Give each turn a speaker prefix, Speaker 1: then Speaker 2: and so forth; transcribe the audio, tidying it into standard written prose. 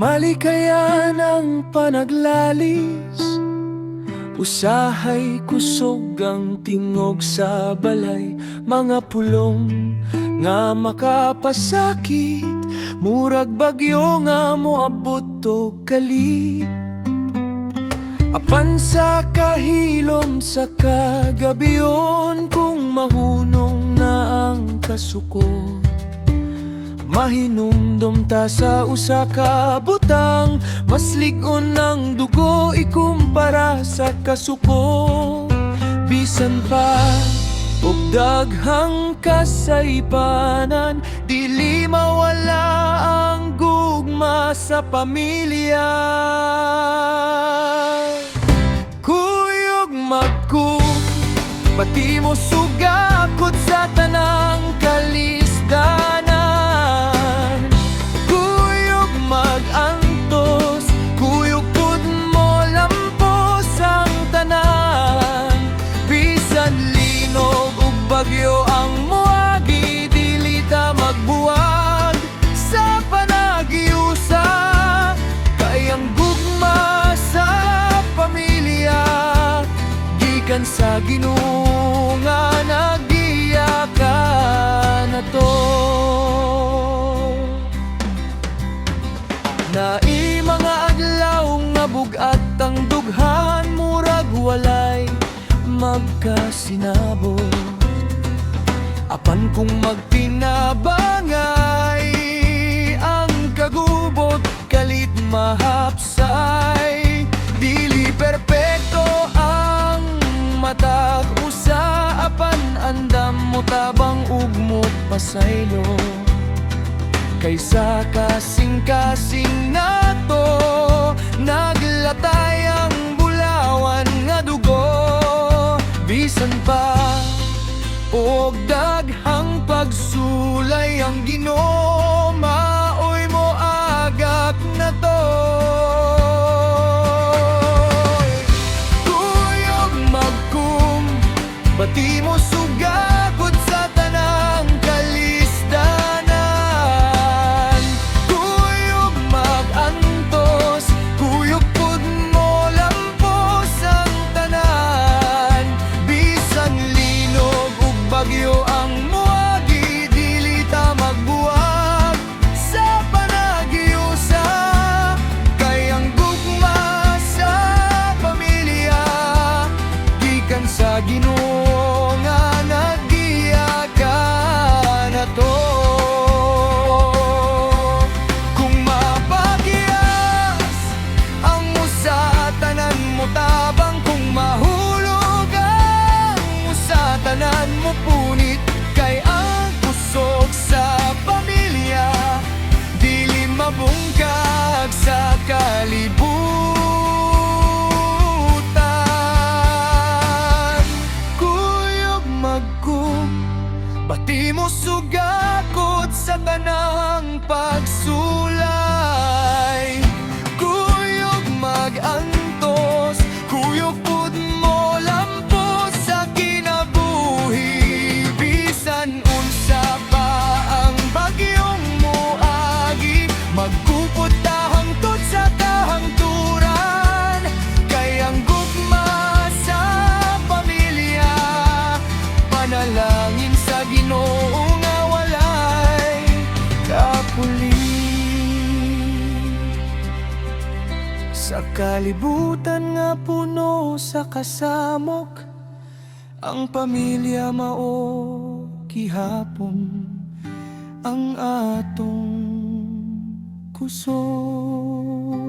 Speaker 1: Malikayan ang panaglalis, usahay kusog ang tingog sa balay. Mga pulong nga makapasakit, murag bagyo nga moabot og kalit. Apan sa kahilom sa kagabion, kung mahunong na ang kasuko, mahinumdom ta sa usa ka butang. Mas lig-on ang dugo ikumpara sa kasuko. Bisan pa og daghang kasaypanan, dili mawala ang gugma sa pamilya. Kuyog magkug, pati mo sugakot sa tanang kalisdanan. Mag-antos, kuyog pud mo lampos ang tanan. Bisan linog ug bagyo ang moagi, dili ta magbuwag sa panagiusa. Kay ang gugma sa pamilya, gikan sa Ginoo nga naggiya ka nato. Naay mga adlaw nga bugat ang dughan, murag walay magkasinabot. Apan kung magtinabangay ang kagubot, kalit mahapsay. Dili perpekto ang matag usa, apan andam mo tabang ugmot pasaylo. Kaysa kasing-kasing nato, naglatay ang bulawan nga dugo. Bisan pa og daghang pagsulay ang Ginoo, maoy mo agak na to. Kuyog magkum, pati mo sugakot sa tanang kalisdanan. Bagyo ang moagi, dili ta magbuwag sa panagiusa. Kay ang gugma sa pamilya, gikan sa Ginoo nga naggiya ka nato. Kung mapagyas ang usa, tanan mo tabang. Kung mahulog ang usa, tanan mo punit. Kay ang kusog sa pamilya, dili mabungkag sa kalibutan. Kuyog magkug, pati mo sugakot sa tanang pagsulay. Kuyog mag-antos, kuyog pud mo lampos sa kinabuhi. Bisan unsa pa ang bagyong moagi, magkupot ta hangtod sa kahangturan. Kay ang gugma sa pamilya, panalangin sa Ginoo nga walay kapuli. Sa kalibutan nga puno sa kasamok, ang pamilya mao gihapon ang atong kusog.